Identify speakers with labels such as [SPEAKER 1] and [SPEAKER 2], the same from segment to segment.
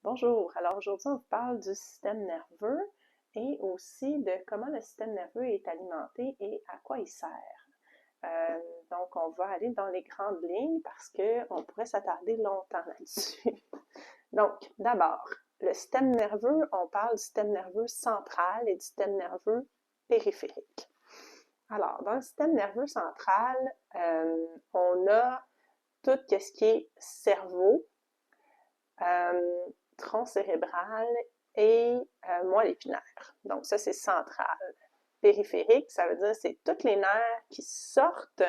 [SPEAKER 1] Bonjour, alors aujourd'hui on vous parle du système nerveux et aussi de comment le système nerveux est alimenté et à quoi il sert. Euh, donc on va aller dans les grandes lignes parce qu'on pourrait s'attarder longtemps là-dessus. Donc d'abord, le système nerveux, on parle du système nerveux central et du système nerveux périphérique. Alors dans le système nerveux central, on a tout ce qui est cerveau, tronc cérébral et moelle épinière. Donc ça, c'est central. Périphérique, ça veut dire c'est tous les nerfs qui sortent,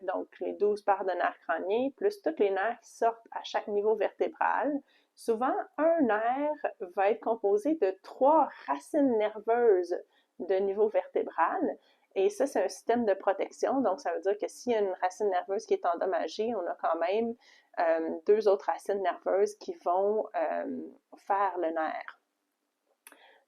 [SPEAKER 1] donc les 12 paires de nerfs crâniens, plus tous les nerfs qui sortent à chaque niveau vertébral. Souvent, un nerf va être composé de 3 racines nerveuses de niveau vertébral. Et ça, c'est un système de protection. Donc, ça veut dire que s'il y a une racine nerveuse qui est endommagée, on a quand même 2 autres racines nerveuses qui vont faire le nerf.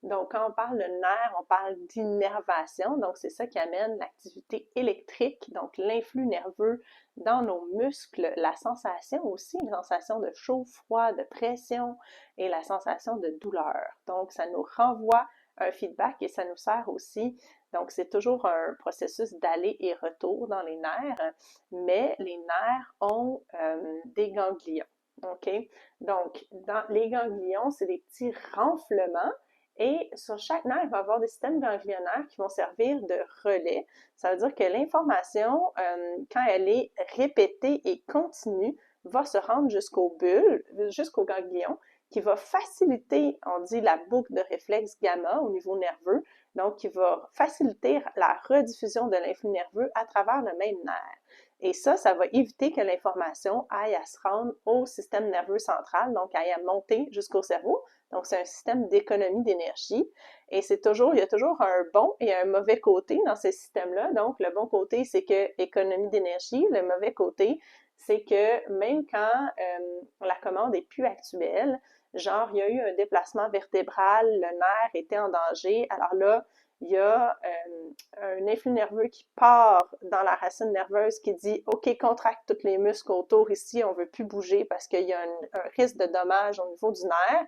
[SPEAKER 1] Donc, quand on parle de nerf, on parle d'innervation. Donc, c'est ça qui amène l'activité électrique, donc l'influx nerveux dans nos muscles, la sensation aussi, la sensation de chaud, froid, de pression et la sensation de douleur. Donc, ça nous renvoie un feedback et ça nous sert aussi. Donc, c'est toujours un processus d'aller et retour dans les nerfs, mais les nerfs ont des ganglions. OK? Donc, dans les ganglions, c'est des petits renflements et sur chaque nerf, il va y avoir des systèmes ganglionnaires qui vont servir de relais. Ça veut dire que l'information, quand elle est répétée et continue, va se rendre jusqu'aux bulles, jusqu'au ganglion, qui va faciliter, on dit, la boucle de réflexe gamma au niveau nerveux, donc qui va faciliter la rediffusion de l'influx nerveux à travers le même nerf. Et ça va éviter que l'information aille à se rendre au système nerveux central, donc aille à monter jusqu'au cerveau. Donc, c'est un système d'économie d'énergie. Et il y a toujours un bon et un mauvais côté dans ces systèmes-là. Donc, le bon côté, c'est que économie d'énergie. Le mauvais côté, c'est que même quand la commande est plus actuelle, genre, il y a eu un déplacement vertébral, le nerf était en danger, alors là, il y a un influx nerveux qui part dans la racine nerveuse qui dit « OK, contracte tous les muscles autour ici, on veut plus bouger parce qu'il y a un risque de dommage au niveau du nerf. »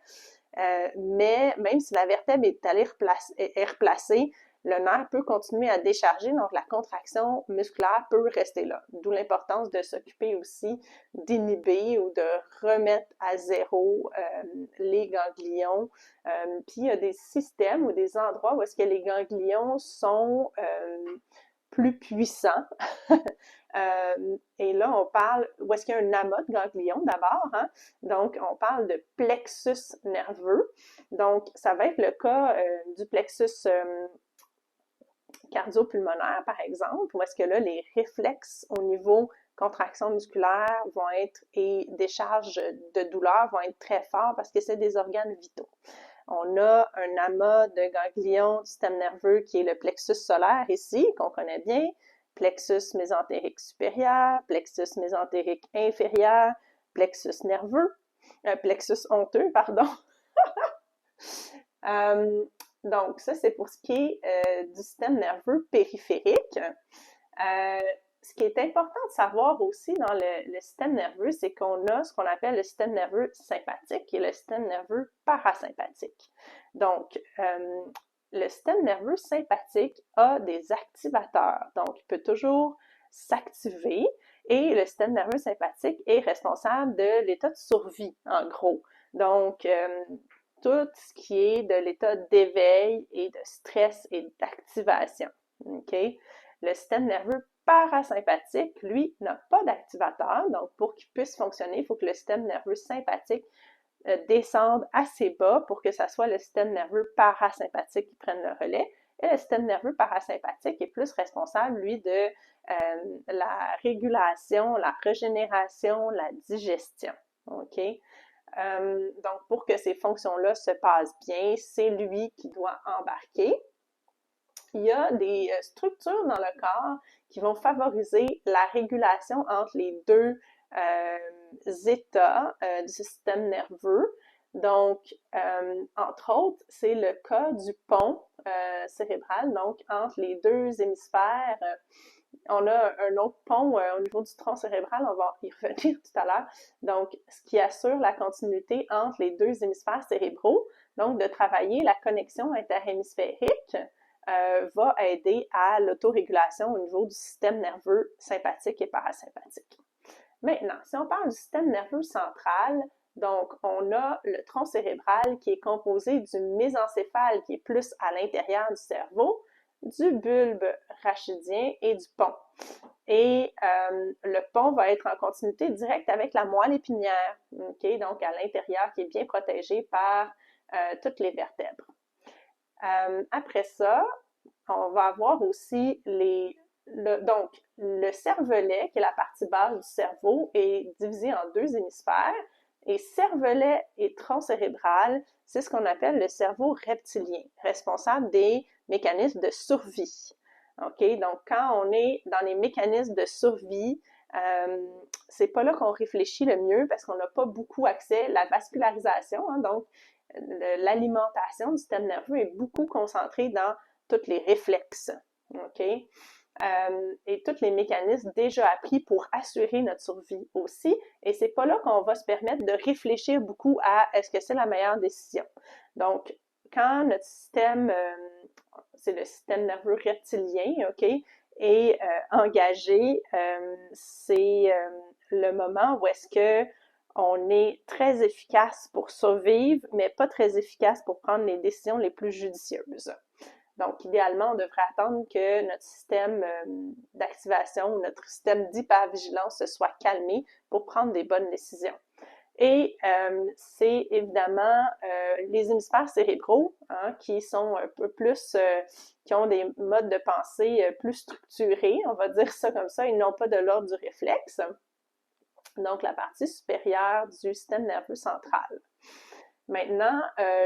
[SPEAKER 1] Mais même si la vertèbre est replacée, le nerf peut continuer à décharger, donc la contraction musculaire peut rester là. D'où l'importance de s'occuper aussi d'inhiber ou de remettre à zéro les ganglions. Puis il y a des systèmes ou des endroits où est-ce que les ganglions sont plus puissants. Et là, on parle, où est-ce qu'il y a un amas de ganglions d'abord, hein? Donc, on parle de plexus nerveux. Donc, ça va être le cas du plexus cardio-pulmonaire, par exemple, où est-ce que là, les réflexes au niveau contraction musculaire vont être, et décharge de douleur vont être très forts parce que c'est des organes vitaux. On a un amas de ganglions du système nerveux qui est le plexus solaire ici, qu'on connaît bien, plexus mésentérique supérieur, plexus mésentérique inférieur, plexus nerveux, plexus honteux, pardon. Donc, ça, c'est pour ce qui est du système nerveux périphérique. Ce qui est important de savoir aussi dans le système nerveux, c'est qu'on a ce qu'on appelle le système nerveux sympathique et le système nerveux parasympathique. Donc, le système nerveux sympathique a des activateurs, donc il peut toujours s'activer et le système nerveux sympathique est responsable de l'état de survie, en gros. Donc, tout ce qui est de l'état d'éveil et de stress et d'activation. OK? Le système nerveux parasympathique, lui, n'a pas d'activateur. Donc, pour qu'il puisse fonctionner, il faut que le système nerveux sympathique descende assez bas pour que ça soit le système nerveux parasympathique qui prenne le relais. Et le système nerveux parasympathique est plus responsable, lui, de la régulation, la régénération, la digestion. OK? Donc, pour que ces fonctions-là se passent bien, c'est lui qui doit embarquer. Il y a des structures dans le corps qui vont favoriser la régulation entre les deux états du système nerveux. Donc, entre autres, c'est le cas du pont cérébral, donc entre les deux hémisphères. on a un autre pont au niveau du tronc cérébral, on va y revenir tout à l'heure. Donc, ce qui assure la continuité entre les deux hémisphères cérébraux, donc de travailler la connexion interhémisphérique, va aider à l'autorégulation au niveau du système nerveux sympathique et parasympathique. Maintenant, si on parle du système nerveux central, donc on a le tronc cérébral qui est composé du mésencéphale qui est plus à l'intérieur du cerveau, du bulbe rachidien et du pont. Et le pont va être en continuité directe avec la moelle épinière, okay? Donc à l'intérieur qui est bien protégé par toutes les vertèbres. Après ça, on va avoir aussi donc le cervelet, qui est la partie basse du cerveau, est divisé en deux hémisphères. Et cervelet et tronc cérébral, c'est ce qu'on appelle le cerveau reptilien, responsable des mécanismes de survie. OK? Donc, quand on est dans les mécanismes de survie, c'est pas là qu'on réfléchit le mieux parce qu'on n'a pas beaucoup accès à la vascularisation, hein, donc l'alimentation du système nerveux est beaucoup concentrée dans tous les réflexes, OK? Et tous les mécanismes déjà appris pour assurer notre survie aussi. Et c'est pas là qu'on va se permettre de réfléchir beaucoup à est-ce que c'est la meilleure décision. Donc, quand notre système, c'est le système nerveux reptilien, OK, est engagé, c'est le moment où est-ce que on est très efficace pour survivre, mais pas très efficace pour prendre les décisions les plus judicieuses. Donc, idéalement, on devrait attendre que notre système d'activation ou notre système d'hypervigilance se soit calmé pour prendre des bonnes décisions. Et c'est évidemment les hémisphères cérébraux hein, qui sont un peu plus, qui ont des modes de pensée plus structurés, on va dire ça comme ça, ils n'ont pas de l'ordre du réflexe. Donc, la partie supérieure du système nerveux central. Maintenant,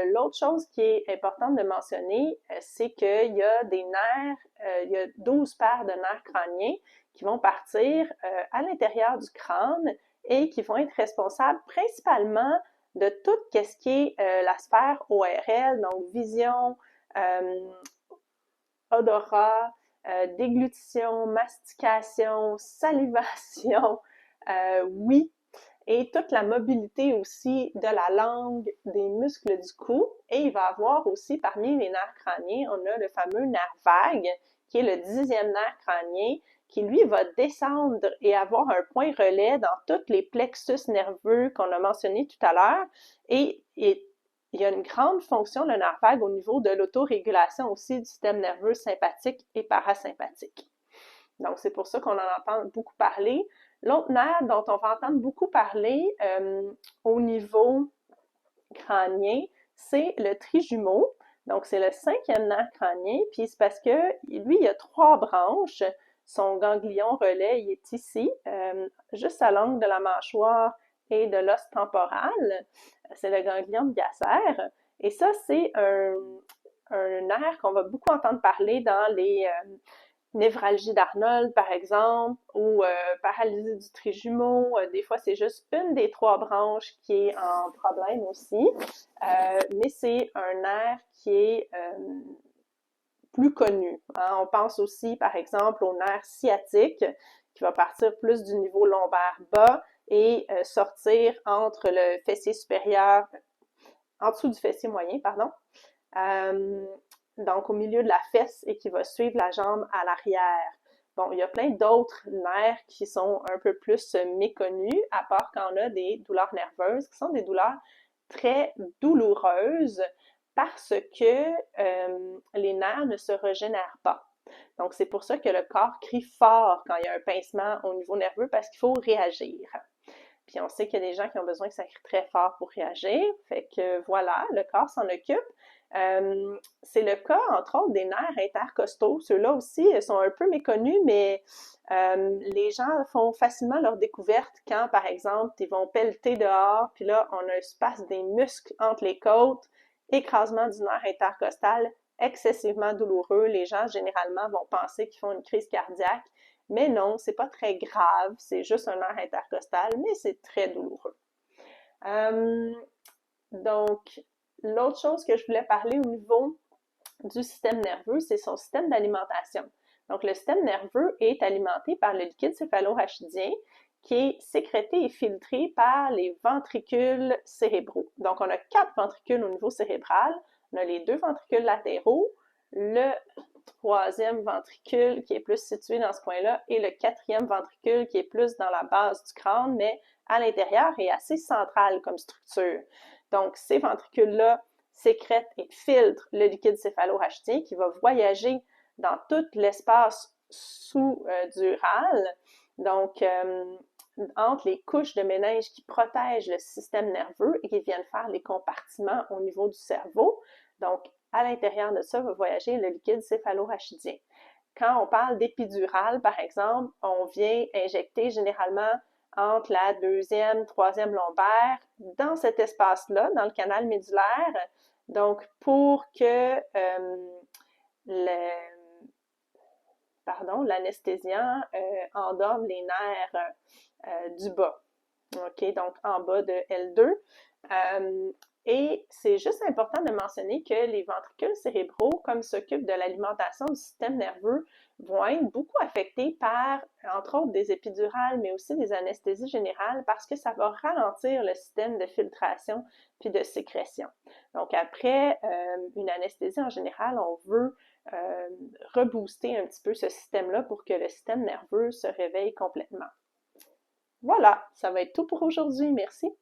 [SPEAKER 1] l'autre chose qui est importante de mentionner, c'est qu'il y a des nerfs, il y a 12 paires de nerfs crâniens qui vont partir à l'intérieur du crâne et qui vont être responsables principalement de tout ce qui est la sphère ORL, donc vision, odorat, déglutition, mastication, salivation, oui, et toute la mobilité aussi de la langue, des muscles du cou. Et il va y avoir aussi, parmi les nerfs crâniens, on a le fameux nerf vague, qui est le 10e nerf crânien, qui lui va descendre et avoir un point relais dans tous les plexus nerveux qu'on a mentionnés tout à l'heure. Et il y a une grande fonction, le nerf vague, au niveau de l'autorégulation aussi du système nerveux sympathique et parasympathique. Donc, c'est pour ça qu'on en entend beaucoup parler. L'autre nerf dont on va entendre beaucoup parler au niveau crânien, c'est le trijumeau. Donc, c'est le 5e nerf crânien, puis c'est parce que lui, il a 3 branches. Son ganglion relais, il est ici, juste à l'angle de la mâchoire et de l'os temporal. C'est le ganglion de Gasser. Et ça, c'est un nerf qu'on va beaucoup entendre parler dans les névralgie d'Arnold, par exemple, ou paralysie du trijumeau. Des fois, c'est juste une des 3 branches qui est en problème aussi. Mais c'est un nerf qui est plus connu. Hein. On pense aussi, par exemple, au nerf sciatique, qui va partir plus du niveau lombaire bas et sortir entre le fessier supérieur, en dessous du fessier moyen, pardon. Donc au milieu de la fesse et qui va suivre la jambe à l'arrière. Bon, il y a plein d'autres nerfs qui sont un peu plus méconnus, à part quand on a des douleurs nerveuses, qui sont des douleurs très douloureuses parce que les nerfs ne se régénèrent pas. Donc, c'est pour ça que le corps crie fort quand il y a un pincement au niveau nerveux parce qu'il faut réagir. Puis on sait qu'il y a des gens qui ont besoin que ça crie très fort pour réagir. Fait que voilà, le corps s'en occupe. C'est le cas, entre autres, des nerfs intercostaux. Ceux-là aussi sont un peu méconnus, mais les gens font facilement leur découverte quand, par exemple, ils vont pelleter dehors, puis là, on a un espace des muscles entre les côtes, écrasement du nerf intercostal, excessivement douloureux. Les gens, généralement, vont penser qu'ils font une crise cardiaque, mais non, c'est pas très grave, c'est juste un nerf intercostal, mais c'est très douloureux. Donc, l'autre chose que je voulais parler au niveau du système nerveux, c'est son système d'alimentation. Donc, le système nerveux est alimenté par le liquide céphalorachidien qui est sécrété et filtré par les ventricules cérébraux. Donc, on a 4 ventricules au niveau cérébral. On a les 2 ventricules latéraux, le 3e ventricule qui est plus situé dans ce coin-là et le 4e ventricule qui est plus dans la base du crâne, mais à l'intérieur est assez central comme structure. Donc, ces ventricules-là sécrètent et filtrent le liquide céphalorachidien qui va voyager dans tout l'espace sous-dural. Donc, entre les couches de méninges qui protègent le système nerveux et qui viennent faire les compartiments au niveau du cerveau. Donc, à l'intérieur de ça va voyager le liquide céphalorachidien. Quand on parle d'épidurale, par exemple, on vient injecter généralement entre la 2e, 3e lombaire dans cet espace-là, dans le canal médulaire, donc pour que l'anesthésiant endorme les nerfs du bas. OK, donc en bas de L2. Et c'est juste important de mentionner que les ventricules cérébraux, comme s'occupent de l'alimentation du système nerveux, vont être beaucoup affectés par, entre autres, des épidurales, mais aussi des anesthésies générales, parce que ça va ralentir le système de filtration puis de sécrétion. Donc après une anesthésie en général, on veut rebooster un petit peu ce système-là pour que le système nerveux se réveille complètement. Voilà, ça va être tout pour aujourd'hui. Merci.